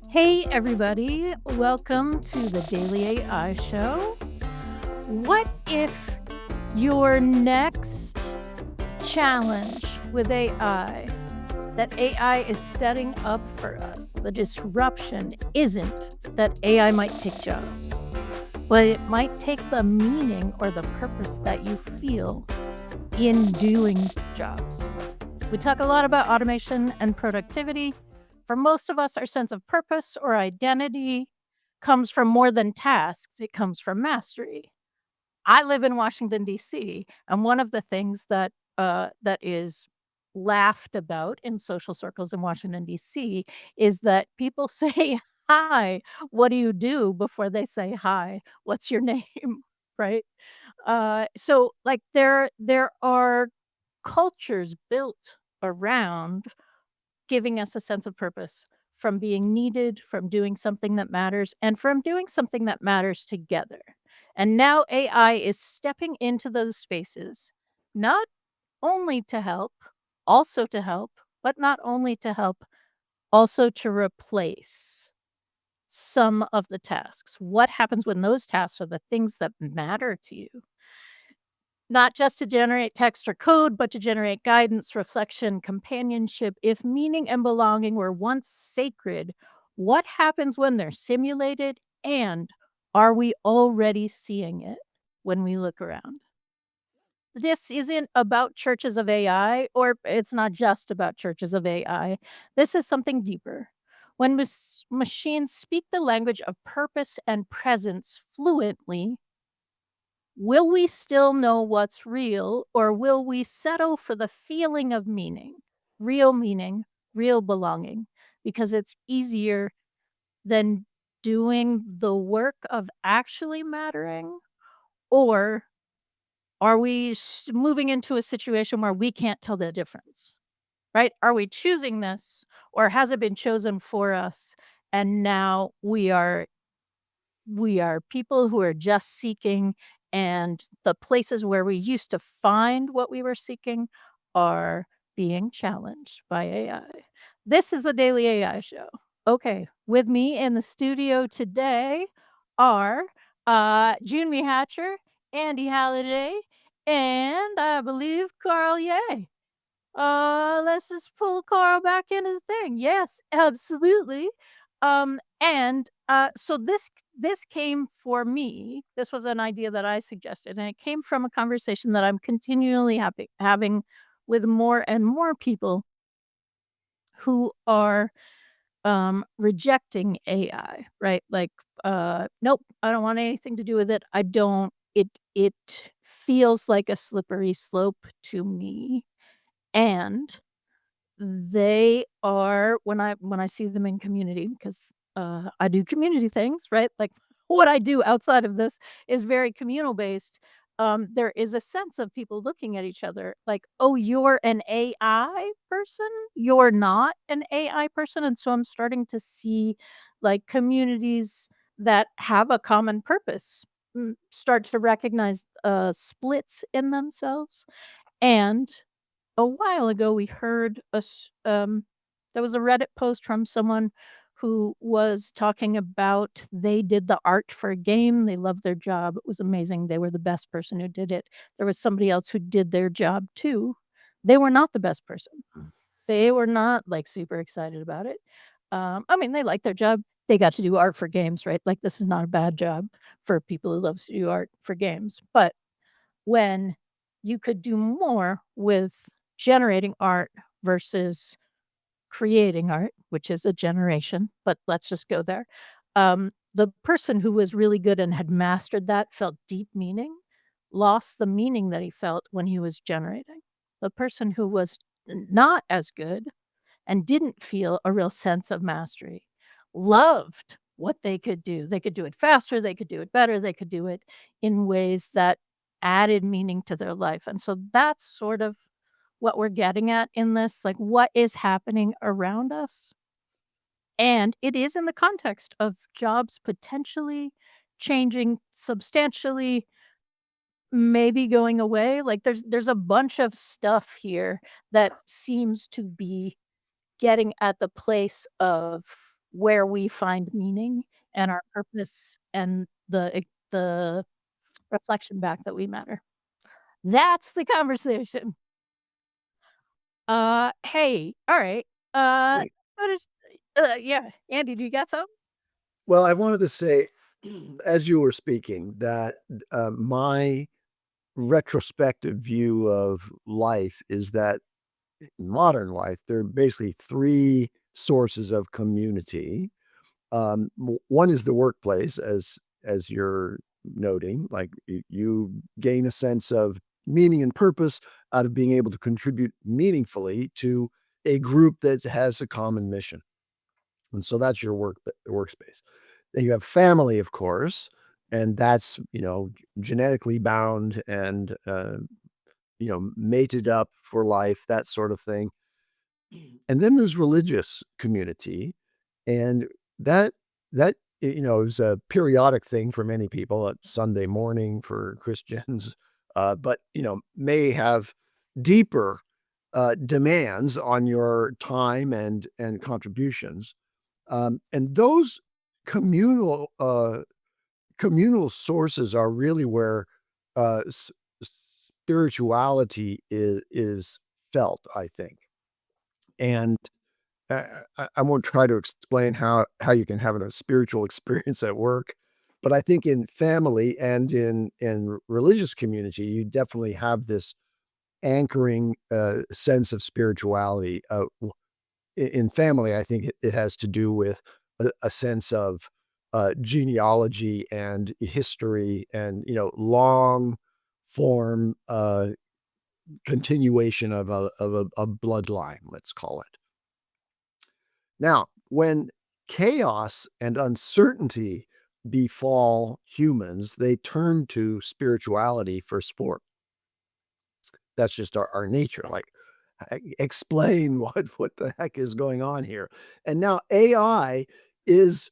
Hey, everybody. Welcome to the Daily AI Show. What if your next challenge with AI that AI is setting up for us, the disruption isn't that AI might take jobs, but it might take the meaning or the purpose that you feel in doing jobs? We talk a lot about automation and productivity. For most of us, our sense of purpose or identity comes from more than tasks, it comes from mastery. I live in Washington, D.C., and one of the things that is laughed about in social circles in Washington, D.C., is that people say, "Hi, what do you do?" before they say, "Hi, what's your name?" Right? So, there are cultures built around giving us a sense of purpose from being needed, from doing something that matters, and from doing something that matters together. And now AI is stepping into those spaces, not only to help, also to help, but not only to help, also to replace some of the tasks. What happens when those tasks are the things that matter to you? Not just to generate text or code, but to generate guidance, reflection, companionship. If meaning and belonging were once sacred, what happens when they're simulated? And are we already seeing it when we look around? This isn't about churches of AI, or it's not just about churches of AI. This is something deeper. When machines speak the language of purpose and presence fluently, will we still know what's real, or will we settle for the feeling of meaning, real belonging? Because it's easier than doing the work of actually mattering? Or are we moving into a situation where we can't tell the difference? Right? Are we choosing this, or has it been chosen for us? And now we are people who are just seeking, and the places where we used to find what we were seeking are being challenged by AI. This is the Daily AI Show. Okay, with me in the studio today are June Hatcher, Andy Halliday, and I believe Carl Ye. Let's just pull Carl back into the thing. Yes, absolutely. So this came for me. This was an idea that I suggested, and it came from a conversation that I'm continually having with more and more people who are rejecting AI, right? Like, nope, I don't want anything to do with it. I don't it feels like a slippery slope to me. And they are when I see them in community, because, I do community things, right? Like, what I do outside of this is very communal based. There is a sense of people looking at each other like, "Oh, you're an AI person? You're not an AI person?" And so I'm starting to see, like, communities that have a common purpose, start to recognize, splits in themselves. And a while ago, we heard there was a Reddit post from someone who was talking about they did the art for a game. They loved their job. It was amazing. They were the best person who did it. There was somebody else who did their job too. They were not the best person. They were not like super excited about it. I mean, they liked their job. They got to do art for games, right? Like, this is not a bad job for people who love to do art for games. But when you could do more with generating art versus creating art, which is a generation, but let's just go there. The person who was really good and had mastered that felt deep meaning, lost the meaning that he felt when he was generating. The person who was not as good and didn't feel a real sense of mastery, loved what they could do. They could do it faster, they could do it better, they could do it in ways that added meaning to their life. And so that's sort of what we're getting at in this, like, what is happening around us? And it is in the context of jobs potentially changing substantially, maybe going away. Like, there's a bunch of stuff here that seems to be getting at the place of where we find meaning and our purpose and the reflection back that we matter. That's the conversation. Hey, all right. Great. What is yeah, Andy, do you got some? Well, I wanted to say, as you were speaking, that my retrospective view of life is that in modern life, there are basically three sources of community. One is the workplace, as you're noting, like you gain a sense of meaning and purpose out of being able to contribute meaningfully to a group that has a common mission. And so that's your workspace. Then you have family, of course, and that's, genetically bound and, mated up for life, that sort of thing. And then there's religious community, and that is a periodic thing for many people, at Sunday morning for Christians, but, may have deeper, demands on your time and contributions. And those communal, uh, communal sources are really where, spirituality is felt, I think. And I won't try to explain how you can have a spiritual experience at work, but I think in family and in religious community, you definitely have this anchoring, sense of spirituality, in family. I think it has to do with a sense of, genealogy and history and, long form, continuation of a bloodline, let's call it. Now, when chaos and uncertainty befall humans, they turn to spirituality for support. That's just our nature. Like, explain what the heck is going on here. And now AI is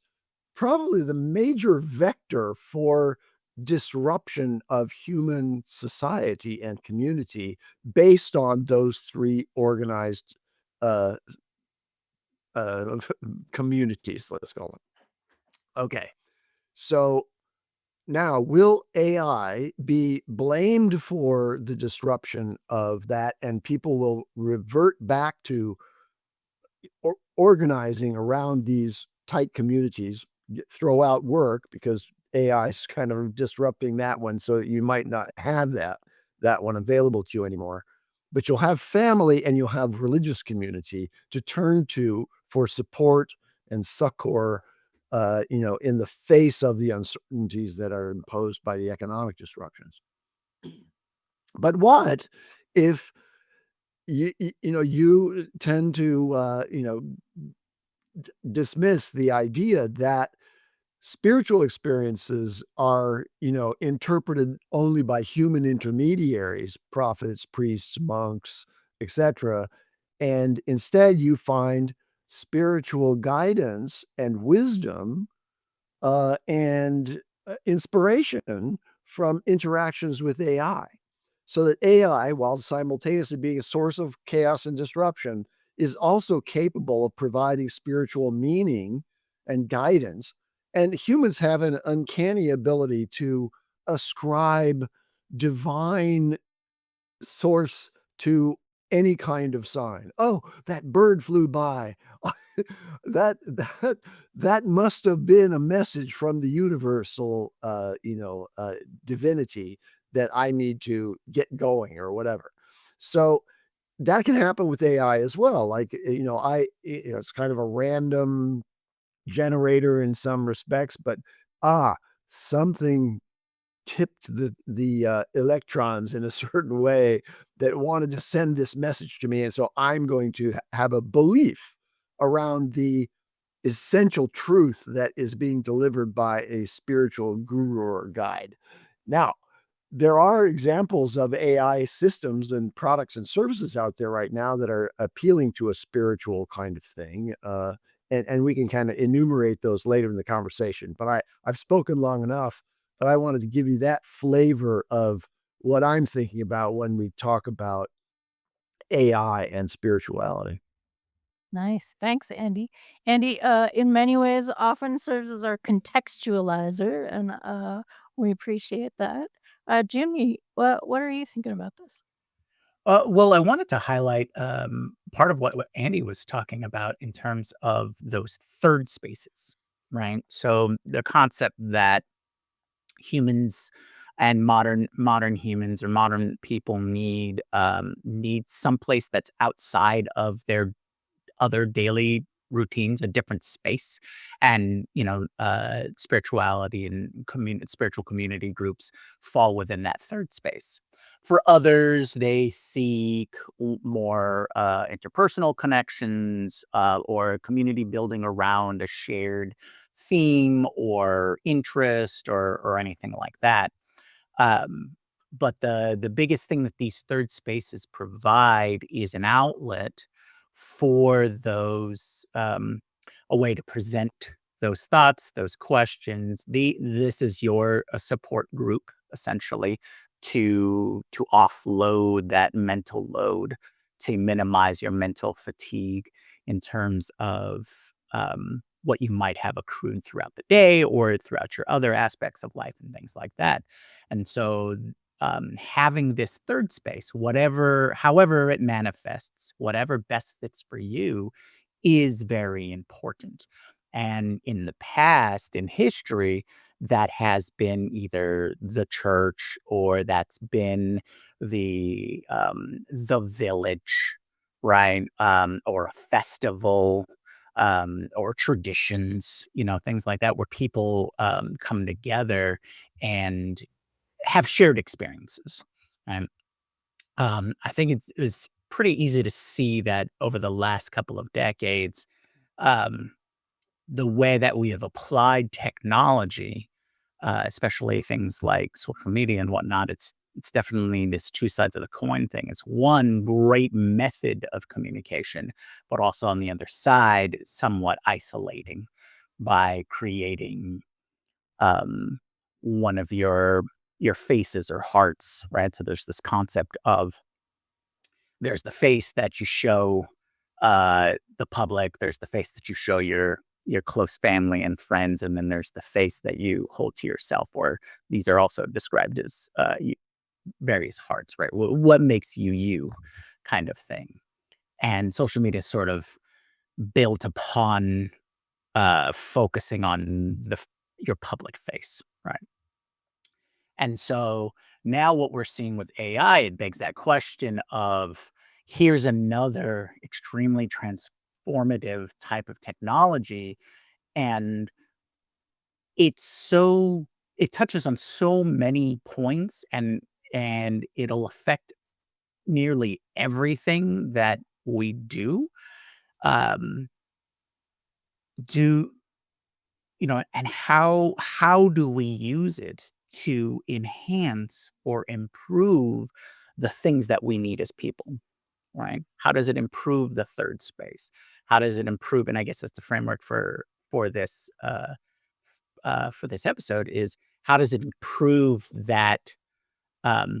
probably the major vector for disruption of human society and community based on those three organized, uh, uh, communities, let's call them. Okay. So now, will AI be blamed for the disruption of that, and people will revert back to organizing around these tight communities, throw out work because AI is kind of disrupting that one, so you might not have that one available to you anymore. But you'll have family and you'll have religious community to turn to for support and succor, in the face of the uncertainties that are imposed by the economic disruptions. But what if you tend to, dismiss the idea that spiritual experiences are, interpreted only by human intermediaries, prophets, priests, monks, etc. And instead, you find spiritual guidance and wisdom, and inspiration from interactions with AI. So that AI, while simultaneously being a source of chaos and disruption, is also capable of providing spiritual meaning and guidance. And humans have an uncanny ability to ascribe divine source to any kind of sign. "Oh, that bird flew by. That that that must have been a message from the universal, divinity that I need to get going," or whatever. So, that can happen with AI as well. Like, it's kind of a random generator in some respects, but, ah, something tipped the electrons in a certain way that wanted to send this message to me, and so I'm going to have a belief around the essential truth that is being delivered by a spiritual guru or guide. Now, there are examples of AI systems and products and services out there right now that are appealing to a spiritual kind of thing, and we can kinda enumerate those later in the conversation, but I've spoken long enough, but I wanted to give you that flavor of what I'm thinking about when we talk about AI and spirituality. Nice. Thanks, Andy. Andy, in many ways, often serves as our contextualizer, and we appreciate that. Jimmy, what are you thinking about this? Well, I wanted to highlight part of what Andy was talking about in terms of those third spaces, right? So the concept that humans and modern humans or modern people need some place that's outside of their other daily routines, a different space. And, spirituality and spiritual community groups fall within that third space. For others, they seek more interpersonal connections or community building around a shared theme or interest or anything like that. Um, but the biggest thing that these third spaces provide is an outlet for those, a way to present those thoughts, those questions. This is your a support group essentially to offload that mental load, to minimize your mental fatigue in terms of what you might have accrued throughout the day or throughout your other aspects of life and things like that. And so, having this third space, however it manifests, whatever best fits for you, is very important. And in the past, in history, that has been either the church or that's been the village, right? Or a festival, or traditions, things like that, where people come together and have shared experiences. And I think it's pretty easy to see that over the last couple of decades, um, the way that we have applied technology, especially things like social media and whatnot, it's definitely this two sides of the coin thing. It's one great method of communication, but also on the other side, somewhat isolating by creating um, one of your faces or hearts, right? So there's this concept of there's the face that you show the public, there's the face that you show your close family and friends, and then there's the face that you hold to yourself. Or these are also described as various hearts, right? What makes you you, kind of thing. And social media is sort of built upon focusing on your public face, right? And so now what we're seeing with AI, it begs that question of here's another extremely transformative type of technology. And it touches on so many points and it'll affect nearly everything that we do. Um, do and how do we use it to enhance or improve the things that we need as people, right? How does it improve the third space? How does it improve? And I guess that's the framework for this for this episode is how does it improve that,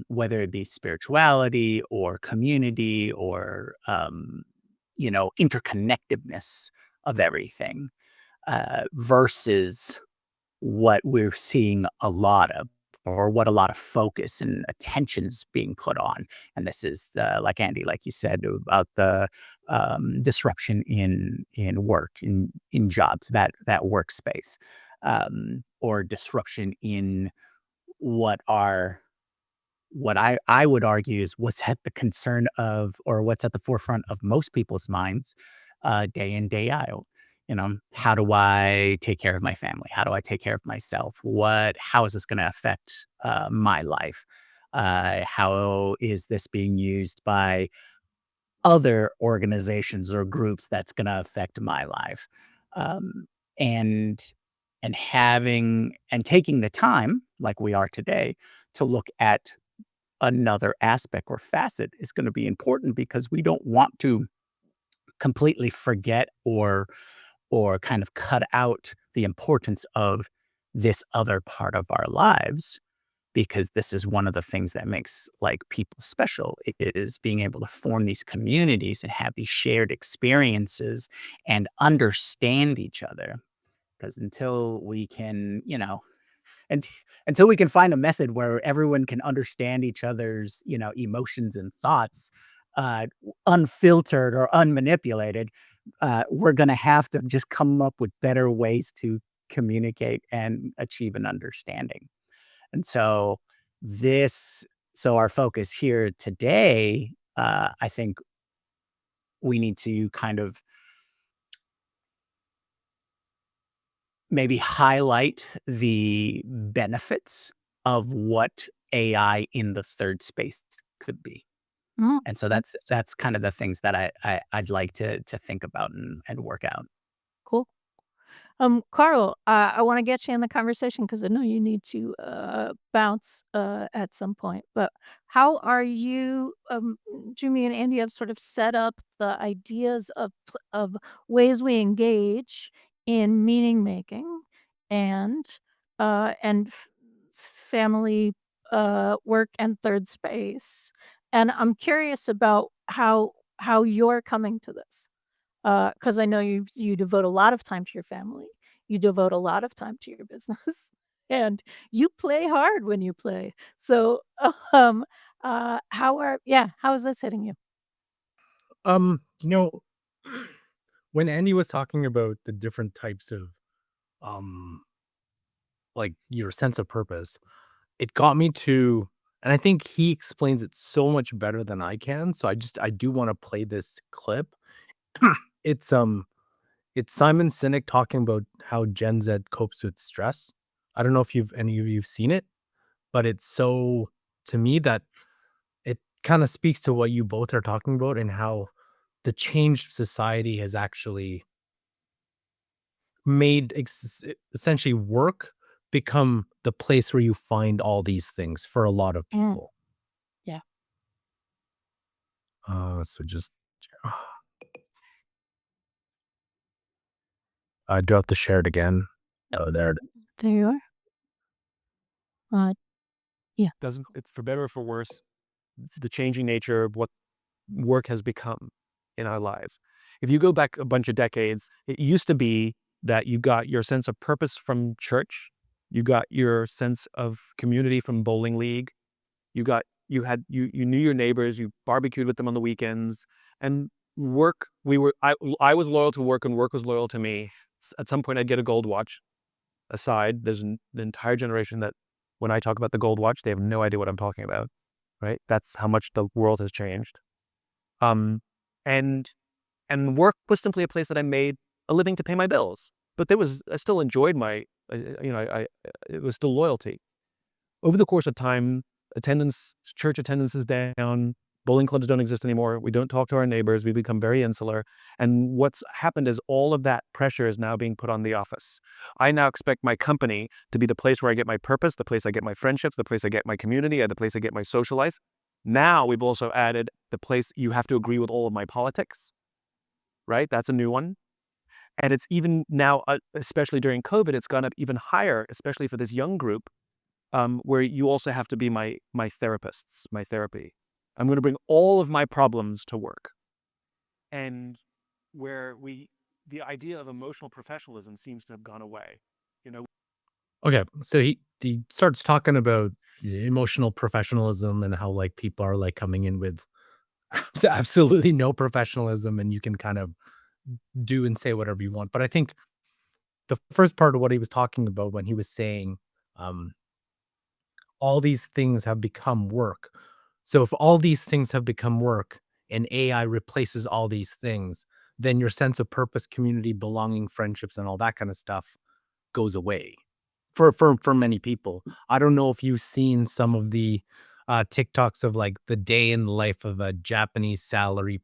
whether it be spirituality or community or interconnectedness of everything, versus what we're seeing a lot of or what a lot of focus and attention's being put on. And this is like Andy, like you said, about the disruption in work, in jobs, that workspace, or disruption in what are what I would argue is what's at the concern of or what's at the forefront of most people's minds, day in, day out. How do I take care of my family? How do I take care of myself? How is this going to affect my life? How is this being used by other organizations or groups that's going to affect my life? Um, and and taking the time, like we are today, to look at another aspect or facet is going to be important because we don't want to completely forget or kind of cut out the importance of this other part of our lives, because this is one of the things that makes like people special is being able to form these communities and have these shared experiences and understand each other. Because until we can, and until we can find a method where everyone can understand each other's, emotions and thoughts, unfiltered or unmanipulated, we're going to have to just come up with better ways to communicate and achieve an understanding. And so this, so our focus here today, I think we need to kind of maybe highlight the benefits of what AI in the third space could be. Mm, And so mm, that's kind of the things that I'd like to think about and work out. cool. Carl, I want to get you in the conversation because I know you need to bounce at some point. But how are you, Jimmy and Andy, have sort of set up the ideas of ways we engage in meaning making and family work and third space. And I'm curious about how you're coming to this. 'Cause I know you devote a lot of time to your family. You devote a lot of time to your business, and you play hard when you play. So, um, how is this hitting you? You know, when Andy was talking about the different types of um like your sense of purpose, it got me to, and I think he explains it so much better than I can. So I do want to play this clip. It's it's Simon Sinek talking about how Gen Z copes with stress. I don't know if you've any of you've seen it, but it's so, to me, that it kind of speaks to what you both are talking about and how the changed society has actually made essentially work become the place where you find all these things for a lot of Mm, people. yeah. So just I do have to share it again. Oh, there it is. There you are. Uh, yeah. Doesn't it, for better or for worse, the changing nature of what work has become in our lives. If you go back a bunch of decades, it used to be that you got your sense of purpose from church, you got your sense of community from bowling league, you knew your neighbors, you barbecued with them on the weekends, and work. I was loyal to work, and work was loyal to me. At some point, I'd get a gold watch. Aside, there's the entire generation that when I talk about the gold watch, they have no idea what I'm talking about. Right? That's how much the world has changed. Um, and and work was simply a place that I made a living to pay my bills. But I still enjoyed it was still loyalty. Over the course of time, church attendance is down. Bowling clubs don't exist anymore. We don't talk to our neighbors. We become very insular. And what's happened is all of that pressure is now being put on the office. I now expect my company to be the place where I get my purpose, the place I get my friendships, the place I get my community, and the place I get my social life. Now we've also added the place you have to agree with all of my politics, right? That's a new one. And it's even now, especially during COVID, it's gone up even higher, especially for this young group, where you also have to be my therapists, my therapy. I'm going to bring all of my problems to work, and where the idea of emotional professionalism seems to have gone away. You know, Okay, so he starts talking about the emotional professionalism and how like people are like coming in with absolutely no professionalism, and you can kind of do and say whatever you want. But I think the first part of what he was talking about when he was saying, um, all these things have become work. So if all these things have become work and AI replaces all these things, then your sense of purpose, community, belonging, friendships, and all that kind of stuff goes away for many people. I don't know if you've seen some of the TikToks of like the day in the life of a Japanese salary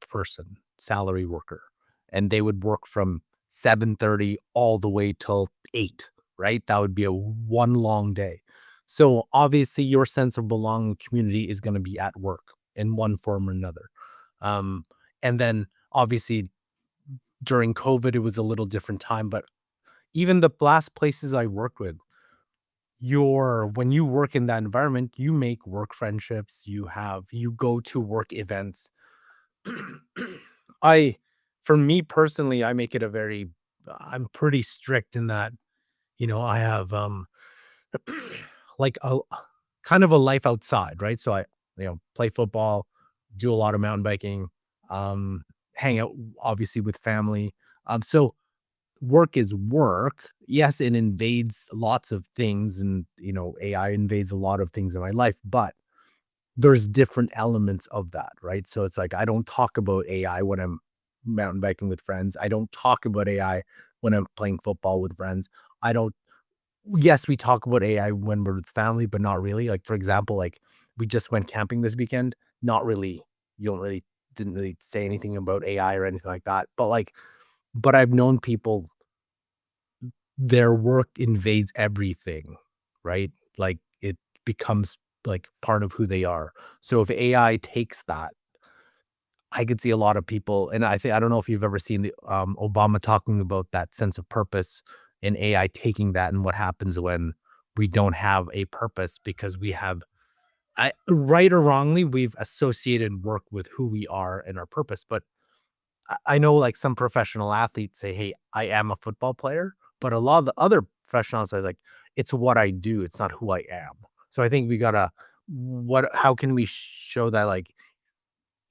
worker, and they would work from 7:30 all the way till 8, right? That would be a one long day. So obviously your sense of belonging community is going to be at work in one form or another. Um, and then obviously during COVID, it was a little different time, but even the last places I worked with, when you work in that environment, you make work friendships, you go to work events. I For me personally, I make it a very I'm pretty strict in that, I have like a kind of a life outside, right? So I, play football, do a lot of mountain biking, um, hang out obviously with family. So work is work. Yes, it invades lots of things, and AI invades a lot of things in my life, but there's different elements of that, right? So it's like I don't talk about AI when I'm mountain biking with friends. I don't talk about AI when I'm playing football with friends. I don't Yes, we talk about AI when we're with family, but not really. Like, for example, like we just went camping this weekend. Not really. You don't really Didn't really say anything about AI or anything like that. But I've known people, their work invades everything, right? Like it becomes like part of who they are. So if AI takes that, I could see a lot of people, and I don't know if you've ever seen the Obama talking about that sense of purpose and AI taking that, and what happens when we don't have a purpose because we have, right or wrongly, we've associated work with who we are and our purpose. But I know like some professional athletes say, "Hey, I am a football player," but a lot of the other professionals are like, "It's what I do. It's not who I am." So I think we gotta, how can we show that like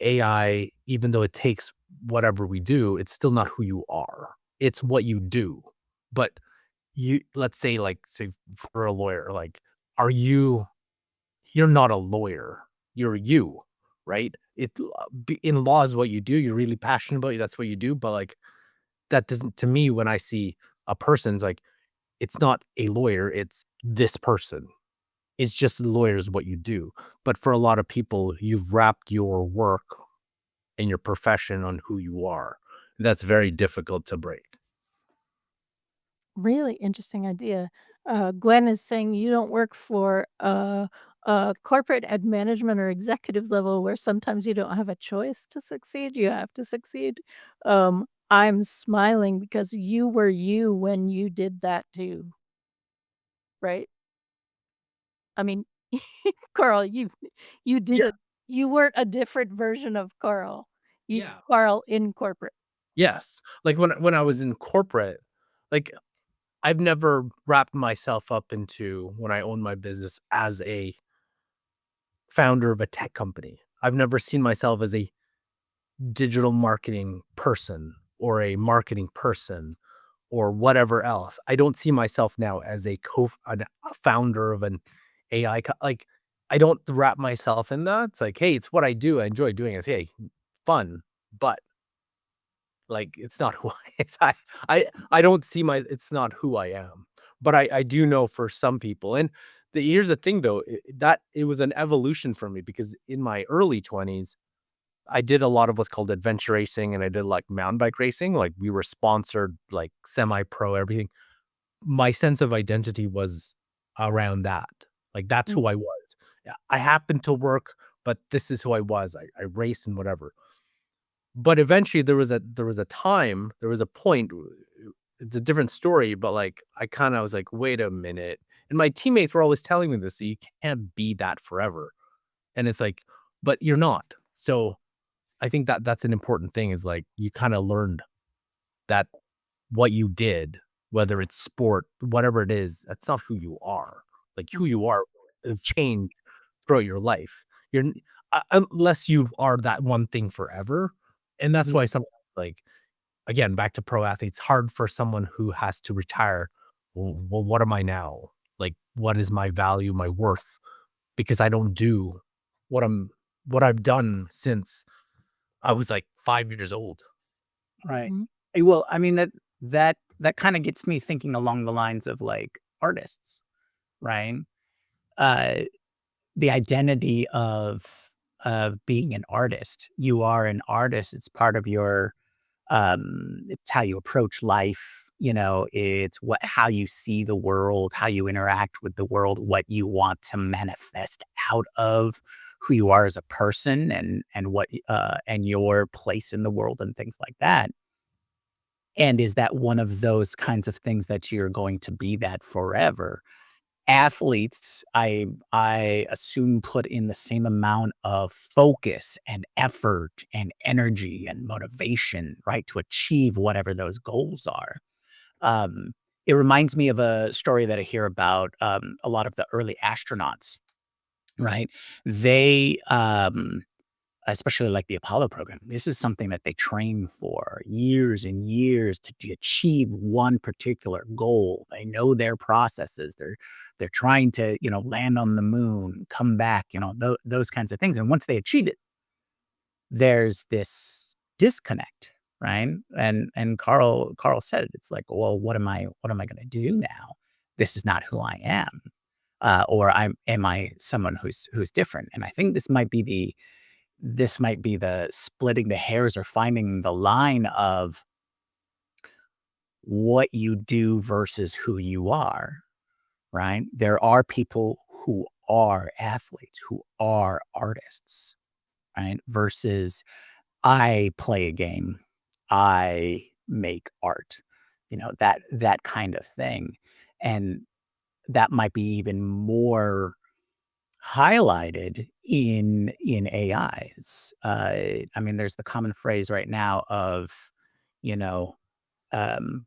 AI, even though it takes whatever we do, it's still not who you are. It's what you do. But let's say, like, say for a lawyer, like, are you, you're not a lawyer. You're you, right? In law is what you do. You're really passionate about it. That's what you do. But like, that doesn't, to me, when I see a person's like, it's not a lawyer. It's this person. It's just the lawyer is what you do. But for a lot of people, you've wrapped your work and your profession on who you are. That's very difficult to break. Really interesting idea. Gwen is saying you don't work for a corporate at management or executive level where sometimes you don't have a choice to succeed. You have to succeed. I'm smiling because you were you when you did that too, right? I mean, Carl, you did Yeah. it. You weren't a different version of Carl. You Yeah. Carl in corporate. Yes. Like when I was in corporate, like I've never wrapped myself up into, when I own my business, as a founder of a tech company. I've never seen myself as a digital marketing person or a marketing person or whatever else. I don't see myself now as a founder of an AI like, I don't wrap myself in that. It's like, "Hey, it's what I do. I enjoy doing it. Hey, fun." But, like, it's not who I don't see my it's not who I am. But I do know for some people, and here's the thing though, that it was an evolution for me, because in my early 20s, I did a lot of what's called adventure racing, and I did, like, mountain bike racing. Like, we were sponsored, like, semi-pro, everything. My sense of identity was around that. Like, that's Mm, who I was. Yeah, I happened to work, but this is who I was. I raced and whatever. But eventually there was a point, it's a different story, but, like, I kinda was like, "Wait a minute." And my teammates were always telling me this, "You can't be that forever." And it's like, but you're not. So, I think that that's an important thing, is, like, you kinda learned that what you did, whether it's sport, whatever it is, that's not who you are. Like, mm, who you are have changed throughout your life. You're n Unless you are that one thing forever, and that's Mhm. why sometimes, like, again, back to pro athletes, hard for someone who has to retire. Well, what am I now? Like, what is my value, my worth? Because I don't do what I've done since I was, like, 5 years old. Right. mhm, Well, I mean, that kinda gets me thinking along the lines of, like, artists, right? Uh, the identity of being an artist. You are an artist, it's part of your, it's how you approach life, it's how you see the world, how you interact with the world, what you want to manifest out of who you are as a person, and your place in the world and things like that. And is that one of those kinds of things that you're going to be that forever? athletes, I assume, put in the same amount of focus and effort and energy and motivation, right, to achieve whatever those goals are. Um, it reminds me of a story that I hear about, a lot of the early astronauts, right? They, especially like the Apollo program, this is something that they train for years and years to achieve one particular goal. They know their processes. They're trying to, land on the moon, come back, those kinds of things. And once they achieve it, there's this disconnect, right? And Carl said it. It's like, well, what am I going to do now? This is not who I am. Or am I someone who's different? And I think this might be the splitting the hairs or finding the line of what you do versus who you are, right? There are people who are athletes, who are artists, right? Versus I play a game, I make art, that kind of thing. And that might be even more highlighted in AIs. I mean, there's the common phrase right now of, you know,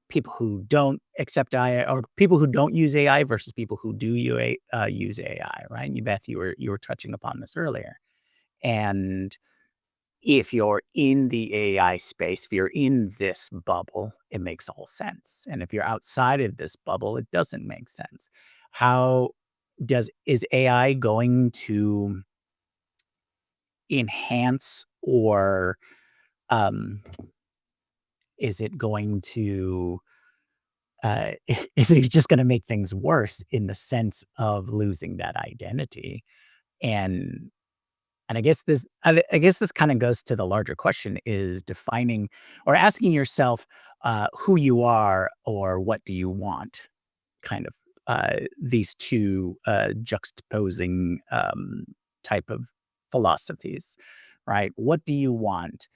people who don't accept AI or people who don't use AI versus people who do use AI, right? And you, Beth, you were touching upon this earlier. And if you're in the AI space, if you're in this bubble, it makes all sense. And if you're outside of this bubble, it doesn't make sense. How is AI going to enhance or um, is it going to is it just going to make things worse in the sense of losing that identity? And I guess this kind of goes to the larger question is defining or asking yourself who you are or what do you want, kind of these two juxtaposing type of philosophies, right? What do you want?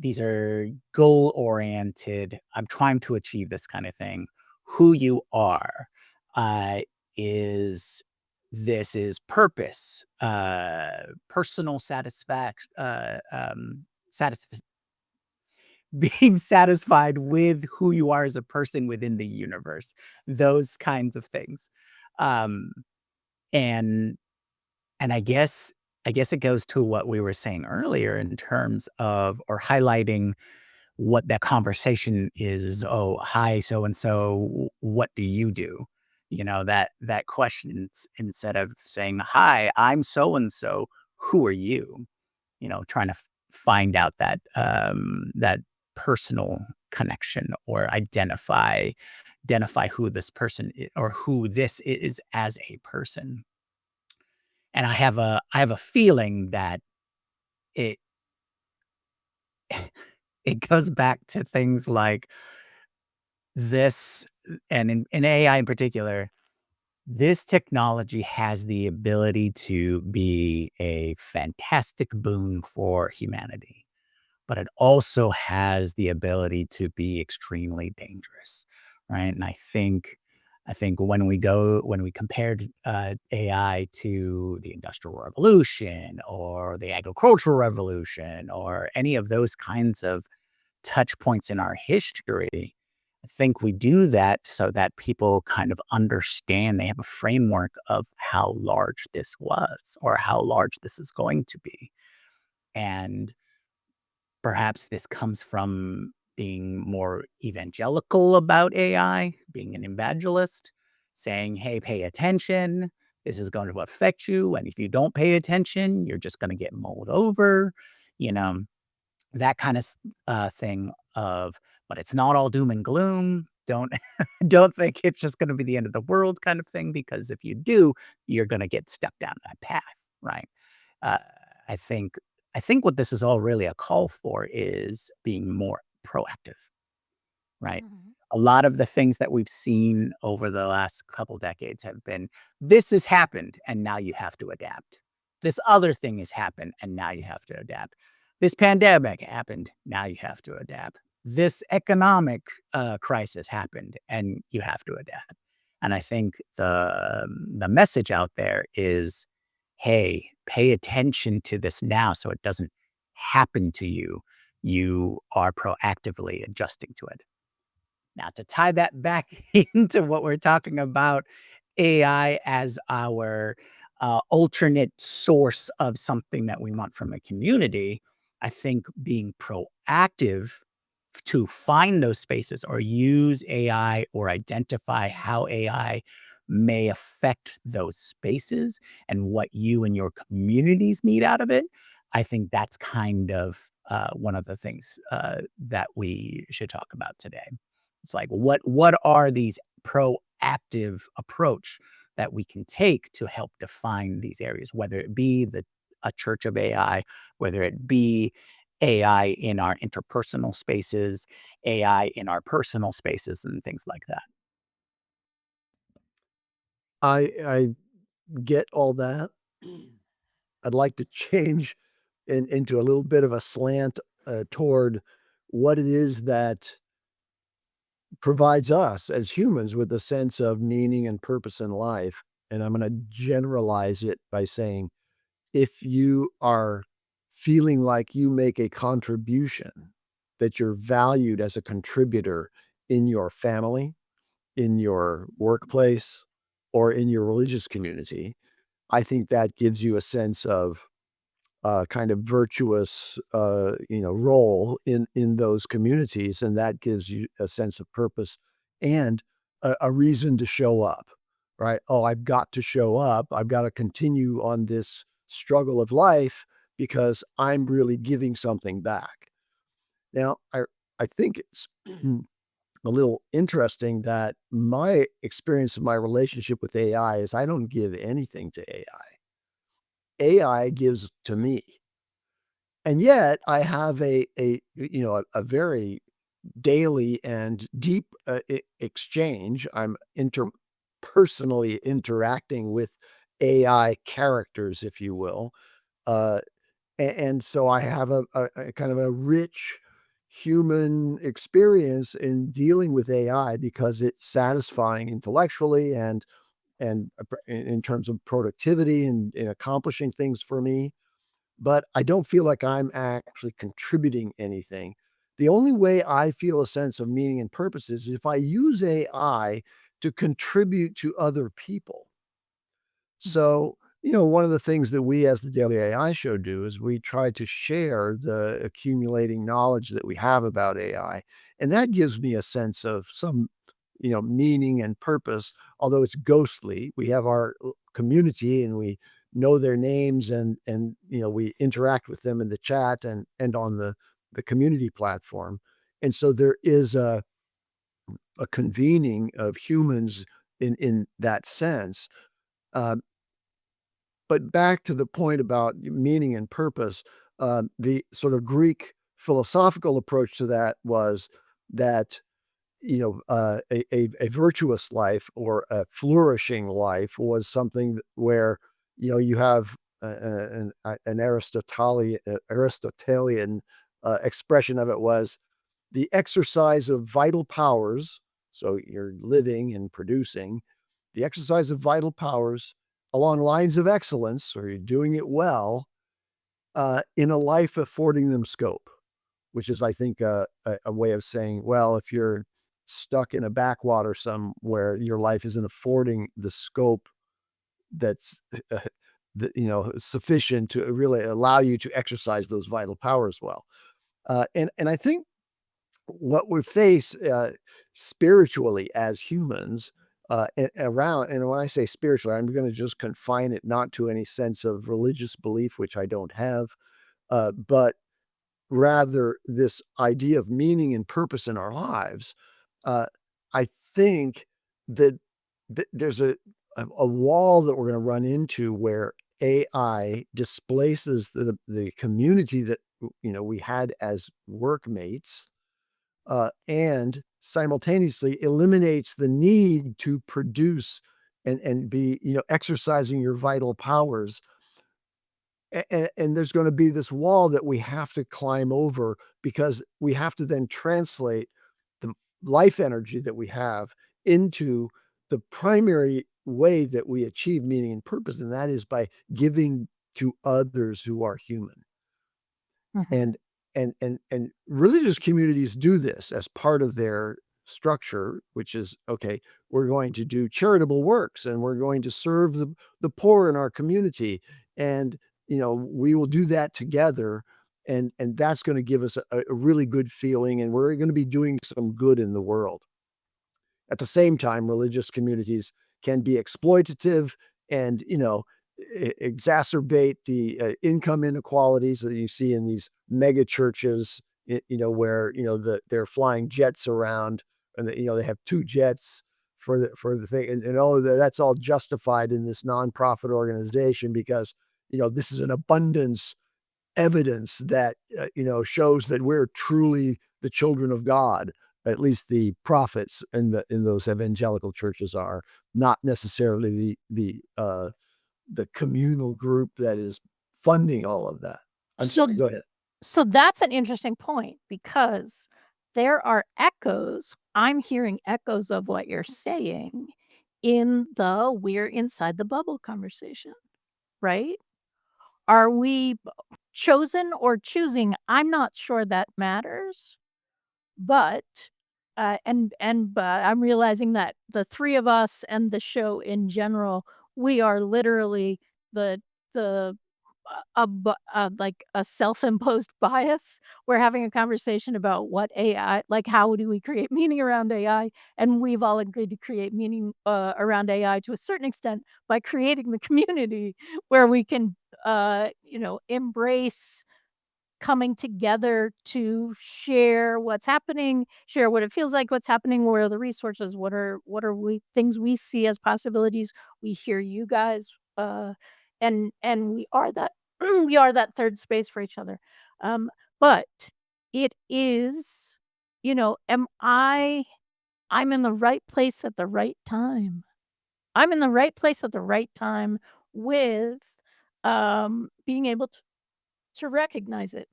These are goal oriented. I'm trying to achieve this kind of thing. Who you are uh, is this is purpose, personal satisfaction, satisf- being satisfied with who you are as a person within the universe, those kinds of things. Um, and and I guess it goes to what we were saying earlier in terms of or highlighting what that conversation is. Oh, hi, so and so. What do you do? That question instead of saying, "Hi, I'm so and so. Who are you?" Trying to find out that personal connection or identify who this person or who this is as a person. And I have a feeling that it it goes back to things like this, and in AI in particular, this technology has the ability to be a fantastic boon for humanity, but it also has the ability to be extremely dangerous, right? And I think when we compared AI to the Industrial Revolution or the Agricultural Revolution or any of those kinds of touch points in our history, I think we do that so that people kind of understand they have a framework of how large this was or how large this is going to be. And perhaps this comes from being more evangelical about AI, being an evangelist, saying, hey, pay attention. This is going to affect you. And if you don't pay attention, you're just going to get mulled over, you know, that kind of thing of, but it's not all doom and gloom. Don't don't think it's just going to be the end of the world kind of thing, because if you do, you're going to get stepped down that path, right? Uh, I think I think what this is all really a call for is being more proactive, right? Mhm. A lot of the things that we've seen over the last couple decades have been this has happened and now you have to adapt. This other thing has happened and now you have to adapt. This pandemic happened, now you have to adapt. This economic crisis happened and you have to adapt. And I think the message out there is, hey, pay attention to this now so it doesn't happen to you. You are proactively adjusting to it. Now, to tie that back into what we're talking about, AI as our alternate source of something that we want from a community, I think being proactive to find those spaces or use AI or identify how AI may affect those spaces and what you and your communities need out of it. I think that's kind of one of the things that we should talk about today. It's like what are these proactive approach that we can take to help define these areas, whether it be a church of AI, whether it be AI in our interpersonal spaces, AI in our personal spaces, and things like that. I get all that. I'd like to change into a little bit of a slant toward what it is that provides us as humans with a sense of meaning and purpose in life. And I'm going to generalize it by saying if you are feeling like you make a contribution, that you're valued as a contributor in your family, in your workplace, or in your religious community, I think that gives you a sense of kind of virtuous, role in those communities, and that gives you a sense of purpose and a reason to show up, right? Oh, I've got to show up. I've got to continue on this struggle of life because I'm really giving something back. Now, I think it's a little interesting that my experience of my relationship with AI is I don't give anything to AI. AI gives to me. And yet I have a very daily and deep, exchange. I'm personally interacting with AI characters, if you will, uh, and so I have a kind of a rich human experience in dealing with AI because it's satisfying intellectually and in terms of productivity and in accomplishing things for me, but I don't feel like I'm actually contributing anything. The only way I feel a sense of meaning and purpose is if I use AI to contribute to other people. So, one of the things that we as the Daily AI Show do is we try to share the accumulating knowledge that we have about AI. And that gives me a sense of some, meaning and purpose, although it's ghostly. We have our community and we know their names and we interact with them in the chat and on the community platform. And so there is a convening of humans in that sense. Uh, but back to the point about meaning and purpose, the sort of Greek philosophical approach to that was that, a virtuous life or a flourishing life was something where, you have an Aristotelian expression of it was the exercise of vital powers. So you're living and producing the exercise of vital powers along lines of excellence, or you're doing it well, in a life affording them scope, which is, I think, a way of saying, well, if you're stuck in a backwater somewhere, your life isn't affording the scope that's sufficient to really allow you to exercise those vital powers well. And I think what we face spiritually as humans around, and when I say spiritually, I'm going to just confine it not to any sense of religious belief, which I don't have, but rather this idea of meaning and purpose in our lives. uh, I think that there's a wall that we're going to run into where AI displaces the community that we had as workmates, and simultaneously eliminates the need to produce and be, exercising your vital powers. And there's going to be this wall that we have to climb over because we have to then translate the life energy that we have into the primary way that we achieve meaning and purpose, and that is by giving to others who are human. Mhm. And religious communities do this as part of their structure, which is, okay, we're going to do charitable works and we're going to serve the poor in our community. And, we will do that together. And that's going to give us a really good feeling. And we're going to be doing some good in the world. At the same time, religious communities can be exploitative and, exacerbate the income inequalities that you see in these mega churches, where, they're flying jets around and they have two jets for the thing. And that's all justified in this nonprofit organization because, this is an abundance evidence that, shows that we're truly the children of God. At least the prophets in those evangelical churches are, not necessarily the communal group that is funding all of that. I'm So sorry, go ahead. So that's an interesting point because there are echoes. I'm hearing echoes of what you're saying in the "we're inside the bubble" conversation, right? Are we chosen or choosing? I'm not sure that matters, but, I'm realizing that the 3 of us and the show in general, we are literally the the like a self-imposed bias. We're having a conversation about what AI, like, how do we create meaning around AI? And we've all agreed to create meaning, around AI to a certain extent by creating the community where we can, embrace coming together to share what's happening, share what it feels like, what's happening, where are the resources, what are we things we see as possibilities. We hear you guys, and we are that we are that third space for each other. But it is, I'm in the right place at the right time. I'm in the right place at the right time with being able to recognize it,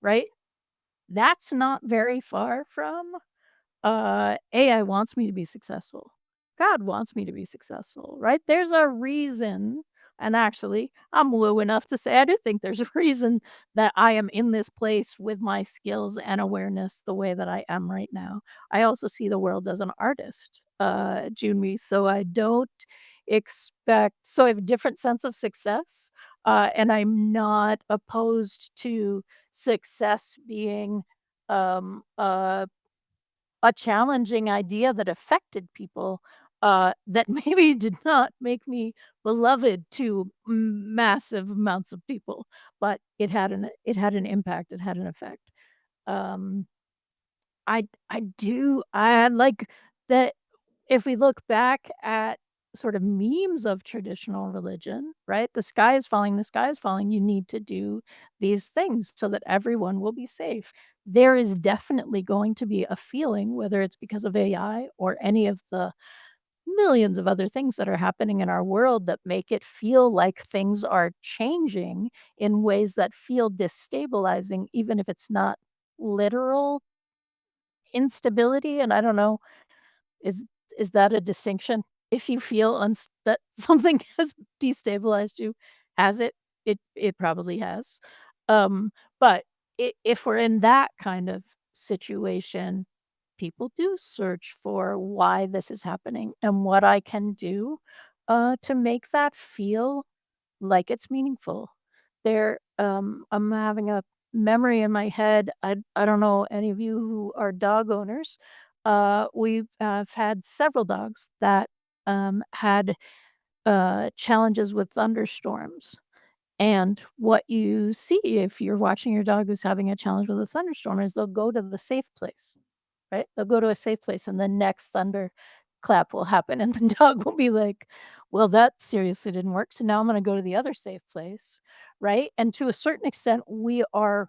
right? That's not very far from, AI wants me to be successful. God wants me to be successful, right? There's a reason, and actually, I'm woo enough to say I do think there's a reason that I am in this place with my skills and awareness the way that I am right now. I also see the world as an artist, Junmi, so I don't so I have a different sense of success, and I'm not opposed to success being, um, uh a challenging idea that affected people, that maybe did not make me beloved to massive amounts of people, but it had an impact, it had an effect. Um, I like that if we look back at sort of memes of traditional religion, right? The sky is falling, you need to do these things so that everyone will be safe. There is definitely going to be a feeling, whether it's because of AI or any of the millions of other things that are happening in our world that make it feel like things are changing in ways that feel destabilizing, even if it's not literal instability. And I don't know, is is that a distinction? If you feel that something has destabilized you, has it? It probably has. But if we're in that kind of situation, people do search for why this is happening and what I can do, to make that feel like it's meaningful. I'm having a memory in my head. I don't know any of you who are dog owners. We've had several dogs that had challenges with thunderstorms. And what you see if you're watching your dog who's having a challenge with a thunderstorm is they'll go to the safe place, right? They'll go to a safe place and the next thunder clap will happen and the dog will be like, "Well, that seriously didn't work, so now I'm gonna go to the other safe place," right? And to a certain extent, we are,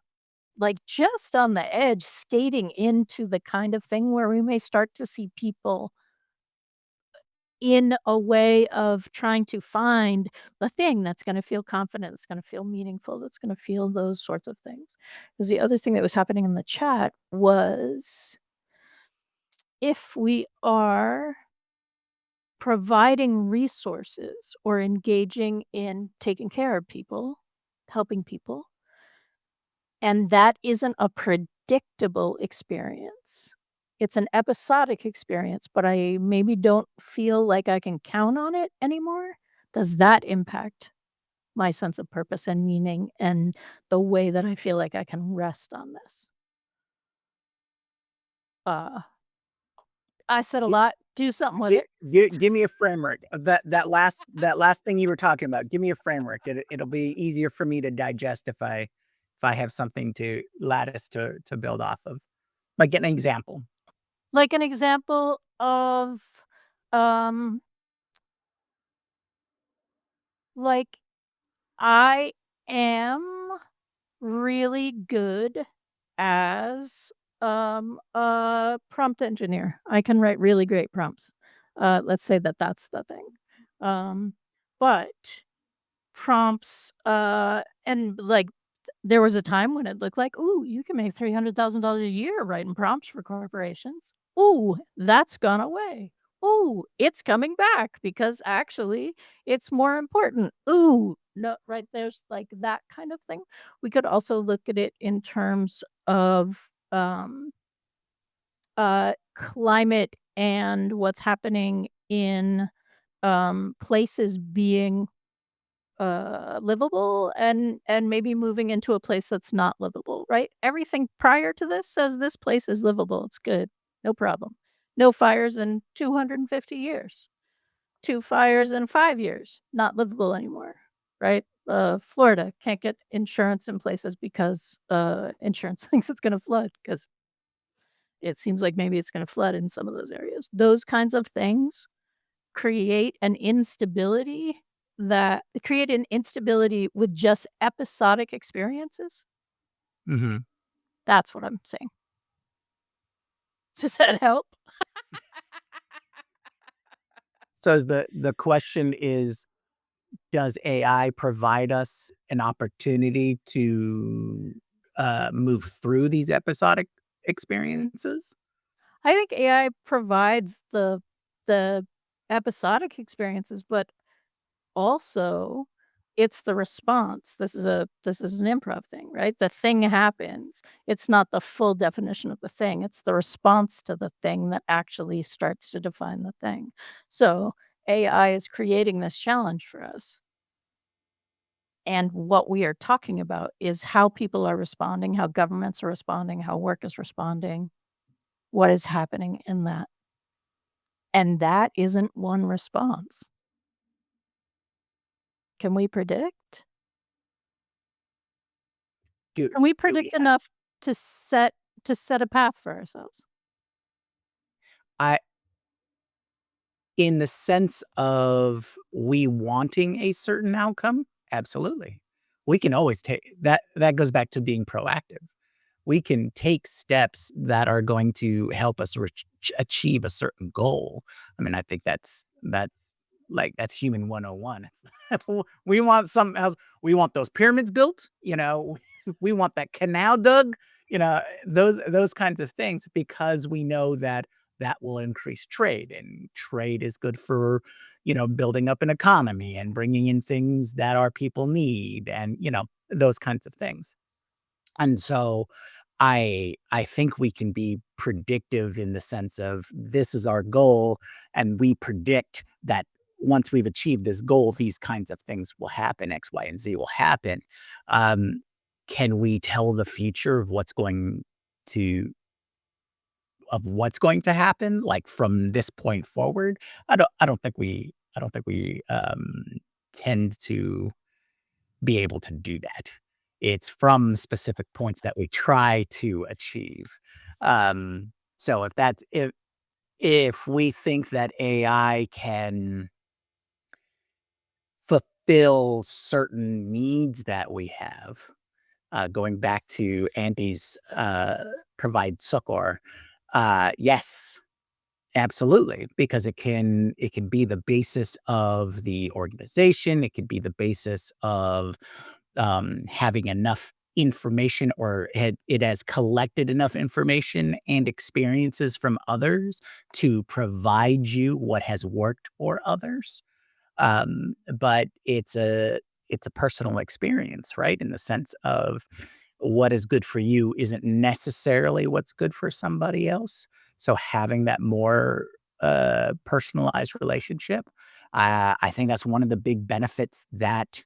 like, just on the edge skating into the kind of thing where we may start to see people in a way of trying to find the thing that's gonna feel confident, that's gonna feel meaningful, that's gonna feel those sorts of things. Because the other thing that was happening in the chat was if we are providing resources or engaging in taking care of people, helping people, and that isn't a predictable experience. It's an episodic experience, but I maybe don't feel like I can count on it anymore. Does that impact my sense of purpose and meaning and the way that I feel like I can rest on this? Uh, I said a Gi lot. Do something with gi it. gi give me a framework. That last thing you were talking about, give me a framework. It'll be easier for me to digest if I have something to lattice to build off of. Like, get an example. Like an example of, um, like, I am really good as, a prompt engineer. I can write really great prompts. Let's say that that's the thing. Um, but prompts, and, like, there was a time when it looked like, "Ooh, you can make $300,000 a year writing prompts for corporations." Ooh, that's gone away. Ooh, it's coming back because actually it's more important. Ooh, no, right, there's, like, that kind of thing. We could also look at it in terms of, climate and what's happening in, places being livable and maybe moving into a place that's not livable, right? Everything prior to this says this place is livable. It's good. No problem. No fires in 250 years. 2 fires in 5 years. Not livable anymore, right? Florida can't get insurance in places because insurance thinks it's going to flood because it seems like maybe it's going to flood in some of those areas. Those kinds of things create an instability with just episodic experiences. Mhm. That's what I'm saying. Does that help? So is the question is, does AI provide us an opportunity to, move through these episodic experiences? I think AI provides the episodic experiences, but also, it's the response. This is an improv thing, right? The thing happens. It's not the full definition of the thing. It's the response to the thing that actually starts to define the thing. So, AI is creating this challenge for us. And what we are talking about is how people are responding, how governments are responding, how work is responding, what is happening in that. And that isn't one response. Can we predict? Do Can we do we predict enough to set a path for ourselves? I In the sense of we wanting a certain outcome? Absolutely. We can always take that goes back to being proactive. We can take steps that are going to help us achieve a certain goal. I mean, I think that's human 101. We want something else. We want those pyramids built, we want that canal dug, those kinds of things because we know that will increase trade and trade is good for, building up an economy and bringing in things that our people need and, those kinds of things. And so I think we can be predictive in the sense of this is our goal, and we predict that once we've achieved this goal, these kinds of things will happen, X, Y, and Z will happen. Um, can we tell the future to what's going to happen, like from this point forward? I don't think we tend to be able to do that. It's from specific points that we try to achieve. So if we think that AI can fulfill certain needs that we have, going back to Andy's provide succor, yes, absolutely, because it can be the basis of the organization. It could be the basis of having enough information, or it has collected enough information and experiences from others to provide you what has worked for others. But it's a personal experience, right? In the sense of what is good for you isn't necessarily what's good for somebody else. So having that more personalized relationship, I think that's one of the big benefits that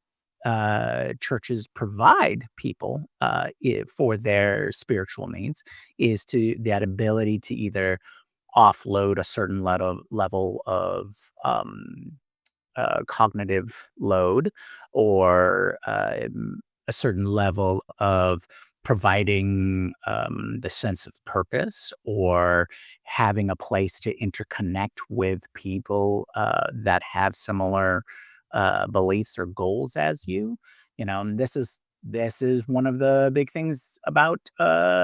churches provide people for their spiritual needs, is to that ability to either offload a certain level of cognitive load, or a certain level of providing the sense of purpose, or having a place to interconnect with people that have similar beliefs or goals as you. And this is one of the big things about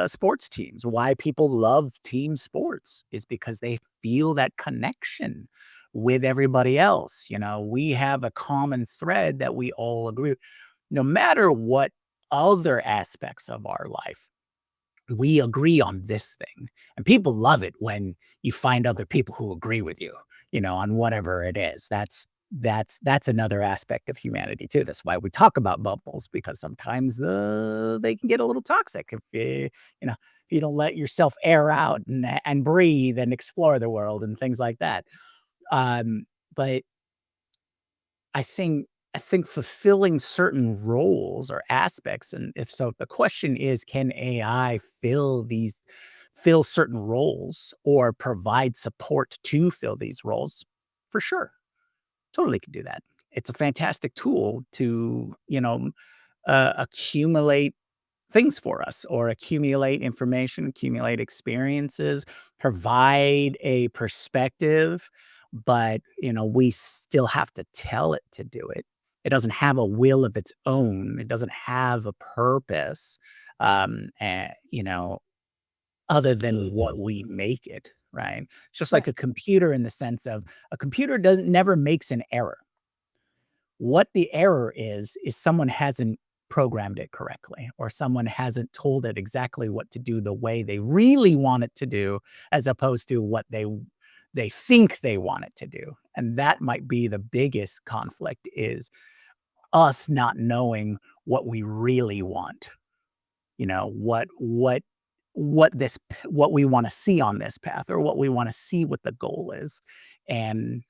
sports teams. Why people love team sports is because they feel that connection with everybody else. We have a common thread that we all agree with. No matter what other aspects of our life, we agree on this thing. And people love it when you find other people who agree with you, on whatever it is. That's another aspect of humanity too. That's why we talk about bubbles, because sometimes they can get a little toxic if you don't let yourself air out and breathe and explore the world and things like that. But I think fulfilling certain roles or aspects, and if the question is, can AI fill certain roles or provide support to fill these roles? For sure. Totally can do that. It's a fantastic tool to, accumulate things for us, or accumulate information, accumulate experiences, provide a perspective, but, we still have to tell it to do it. It doesn't have a will of its own. It doesn't have a purpose, and, other than what we make it, right? It's just like Right. a computer, in the sense of a computer doesn't never makes an error. What the error is someone hasn't programmed it correctly, or someone hasn't told it exactly what to do the way they really want it to do, as opposed to what they think they want it to do. And that might be the biggest conflict, is us not knowing what we really want. What we wanna see on this path, or what we wanna see what the goal is. And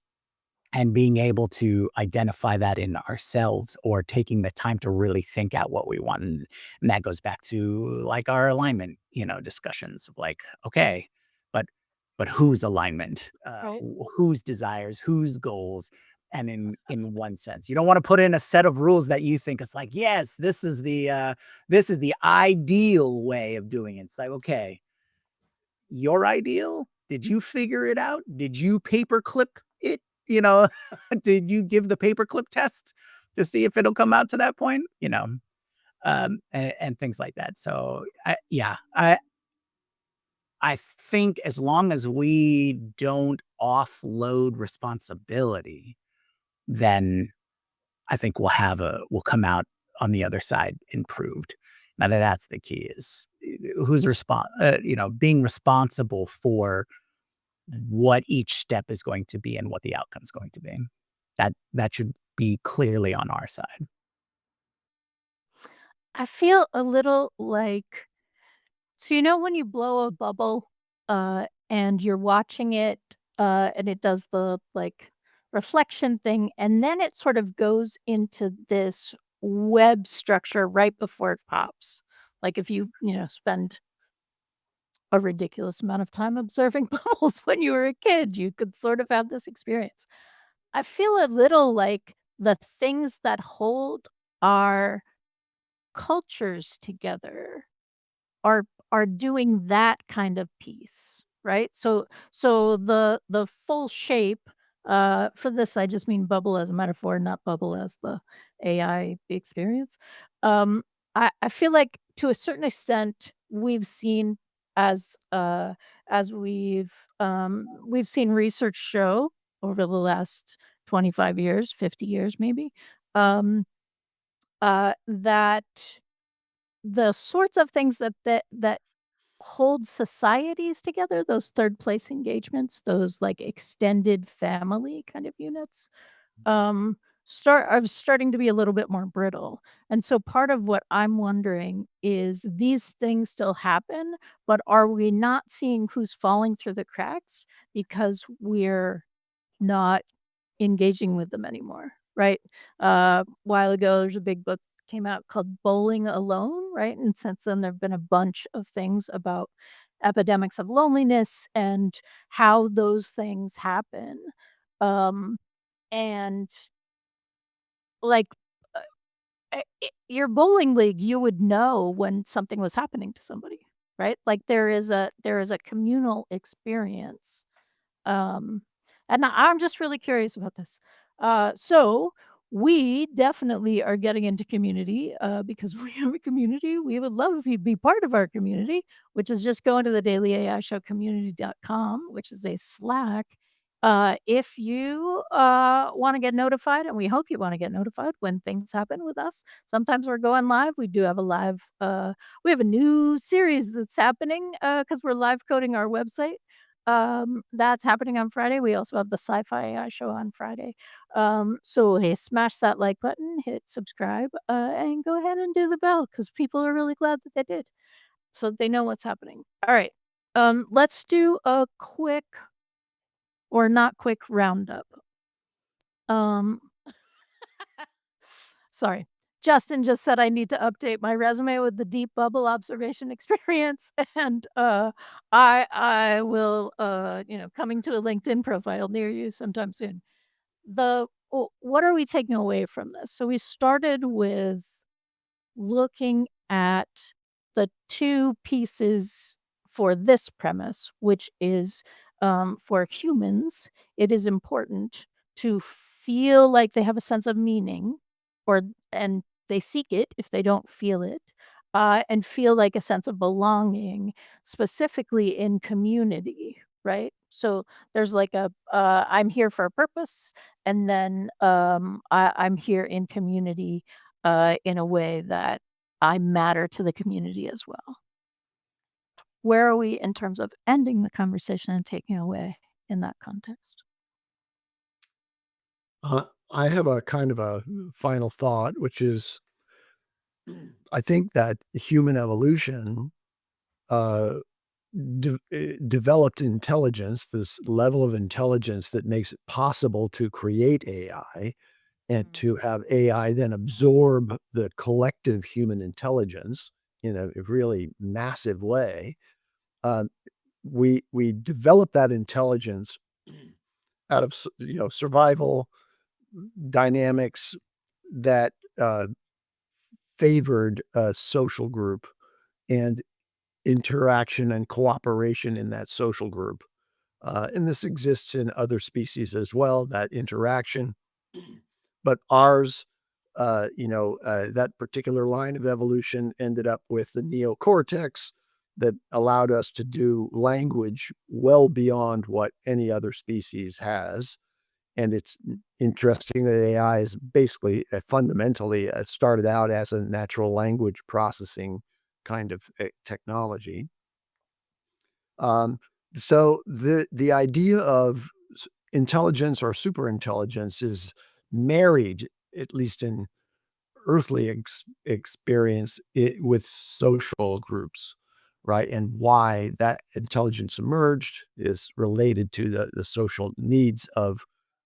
being able to identify that in ourselves, or taking the time to really think out what we want. And that goes back to, like, our alignment, discussions of, like, okay, but whose alignment, Right. whose desires, whose goals. And in one sense, you don't want to put in a set of rules that you think is like, yes, this is the ideal way of doing it. It's like, okay, your ideal? Did you figure it out? Did you paperclip it? You know, did you give the paperclip test to see if it'll come out to that point? And things like that. So, yeah, I think as long as we don't offload responsibility, then I think we'll come out on the other side improved. Now that's the key, is being responsible for what each step is going to be and what the outcome is going to be. That should be clearly on our side. I feel a little like, so when you blow a bubble, and you're watching it, and it does the, like, reflection thing, and then it sort of goes into this web structure right before it pops. Like, if spend a ridiculous amount of time observing bubbles when you were a kid, you could sort of have this experience. I feel a little like the things that hold our cultures together are doing that kind of piece, right? So the full shape, for this, I just mean bubble as a metaphor, not bubble as the AI experience. Um, I feel like, to a certain extent, we've seen, as we've seen research show over the last 25 years, 50 years maybe, that the sorts of things that hold societies together, those third place engagements, those like extended family kind of units, um, are starting to be a little bit more brittle. And so part of what I'm wondering is these things still happen, but are we not seeing who's falling through the cracks because we're not engaging with them anymore, right? A while ago, there's a big book came out called Bowling Alone, right? And since then, there've been a bunch of things about epidemics of loneliness and how those things happen. Um, and like your bowling league, you would know when something was happening to somebody, right? Like there is a communal experience. Um, and I'm just really curious about this. So we definitely are getting into community because we have a community. We would love if you'd be part of our community, which is just going to the Daily AI Show community.com, which is a Slack. If you want to get notified, and we hope you want to get notified when things happen with us. Sometimes we're going live. We do have a live, we have a new series that's happening because we're live coding our website. That's happening on Friday. We also have the Sci-Fi AI show on Friday. So hey, smash that like button, hit subscribe, and go ahead and do the bell because people are really glad that they did, so they know what's happening. All right. Let's do a quick or not quick roundup. Um, sorry. Justin just said I need to update my resume with the deep bubble observation experience, and I will coming to a LinkedIn profile near you sometime soon. What are we taking away from this? So we started with looking at the two pieces for this premise, which is for humans, it is important to feel like they have a sense of meaning, or and they seek it if they don't feel it, and feel like a sense of belonging, specifically in community, right? So there's like a I'm here for a purpose, and then I'm here in community in a way that I matter to the community as well. Where are we in terms of ending the conversation and taking away in that context? I have a kind of a final thought, which is I think that human evolution uh, developed intelligence, this level of intelligence that makes it possible to create AI and Mm. to have AI then absorb the collective human intelligence in a really massive way. Uh, we develop that intelligence out of survival dynamics that favored a social group and interaction and cooperation in that social group. And this exists in other species as well, that interaction. But ours, that particular line of evolution ended up with the neocortex that allowed us to do language well beyond what any other species has. And it's interesting that AI is basically fundamentally started out as a natural language processing kind of technology. Um, so the idea of intelligence or super intelligence is married, at least in earthly experience, with social groups, right? And why that intelligence emerged is related to the social needs of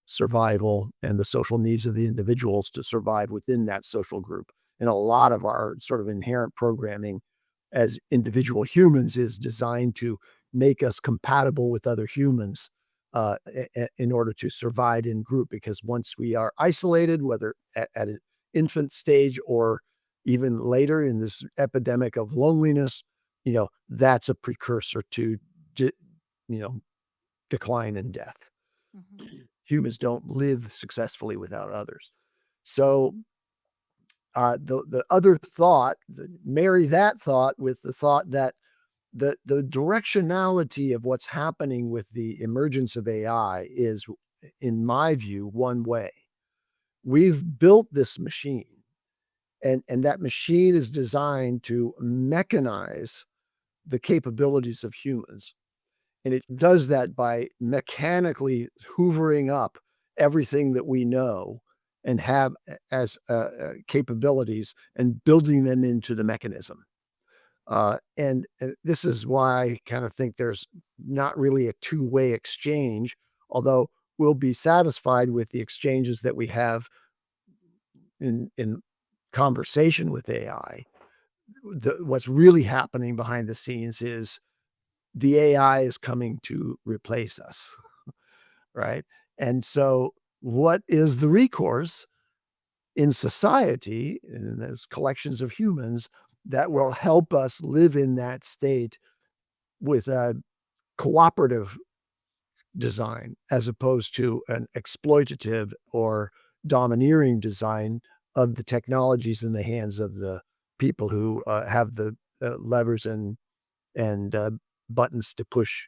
survival and the social needs of the individuals to survive within that social group. And a lot of our sort of inherent programming as individual humans is designed to make us compatible with other humans in order to survive in group. Because once we are isolated, whether at an infant stage or even later in this epidemic of loneliness, that's a precursor to, de- you know, decline and death. Mhm. Humans don't live successfully without others. So the other thought, marry that thought with the thought that the directionality of what's happening with the emergence of AI is, in my view, one way. We've built this machine, And that machine is designed to mechanize the capabilities of humans. And it does that by mechanically hoovering up everything that we know and have as capabilities and building them into the mechanism. And this is why I kind of think there's not really a two-way exchange, although we'll be satisfied with the exchanges that we have in conversation with AI. What's really happening behind the scenes is the AI is coming to replace us, right? And so, what is the recourse in society, in those collections of humans, that will help us live in that state with a cooperative design as opposed to an exploitative or domineering design of the technologies in the hands of the people who have the levers and buttons to push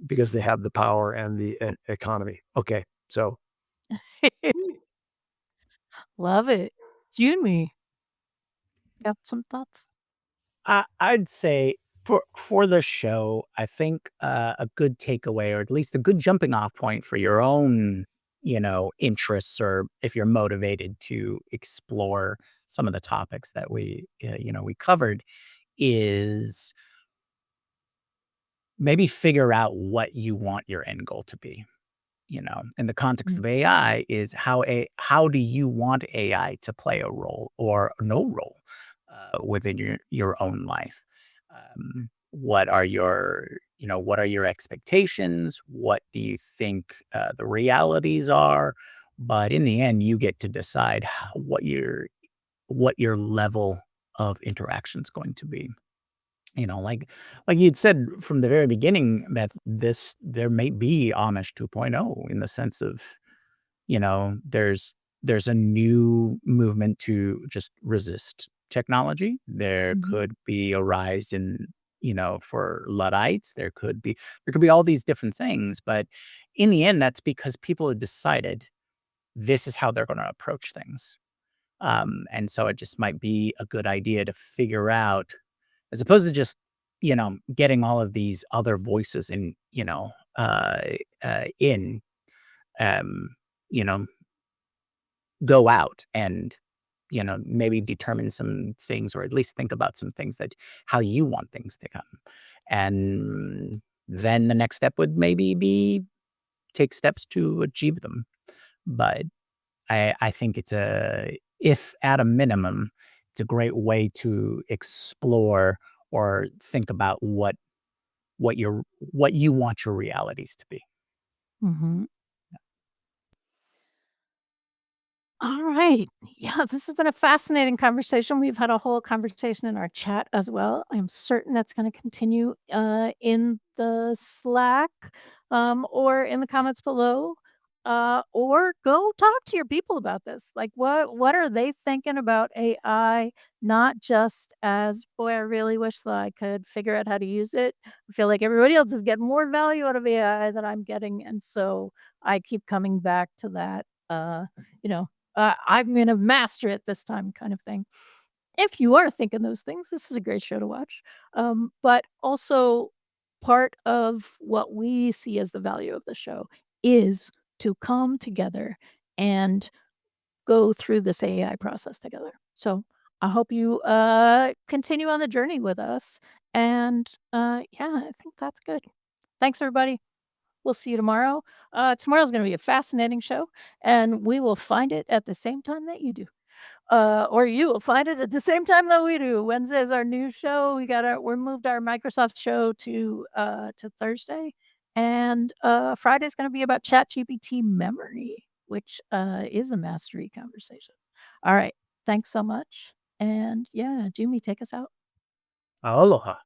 because they have the power and the economy. Okay, so Love it. Jumi, got some thoughts? I'd say for the show, I think a good takeaway, or at least a good jumping off point for your own, interests, or if you're motivated to explore some of the topics that we covered, is maybe figure out what you want your end goal to be. In the context Mm. of AI, is how do you want AI to play a role or no role within your own life? What are your expectations? What do you think the realities are? But in the end, you get to decide what your level of interaction is going to be. Like you'd said from the very beginning, Beth, there may be Amish 2.0 in the sense of, there's a new movement to just resist technology. There Mhm. could be a rise in, for Luddites. There could be all these different things, but in the end, that's because people have decided this is how they're going to approach things. And so it just might be a good idea to figure out, as opposed to just, getting all of these other voices in, in, um, you know, go out and, maybe determine some things, or at least think about some things that how you want things to come. And then the next step would maybe be take steps to achieve them. But I think if at a minimum, it's a great way to explore or think about what you want your realities to be. Mhm. All right. Yeah, this has been a fascinating conversation. We've had a whole conversation in our chat as well. I'm certain that's going to continue in the Slack or in the comments below. Or go talk to your people about this. Like, what are they thinking about AI? Not just as, boy, I really wish that I could figure out how to use it. I feel like everybody else is getting more value out of AI than I'm getting, and so I keep coming back to that. You know, I'm gonna master it this time kind of thing. If you are thinking those things, this is a great show to watch. But also part of what we see as the value of the show is to come together and go through this AI process together. So I hope you continue on the journey with us. And yeah, I think that's good. Thanks, everybody. We'll see you tomorrow. Tomorrow's going to be a fascinating show, and we will find it at the same time that you do. Or you will find it at the same time that we do. Wednesday is our new show. We moved our Microsoft show to Thursday, and Friday's going to be about ChatGPT memory, which is a mastery conversation. All right, thanks so much, and yeah, Jimmy, take us out. Aloha.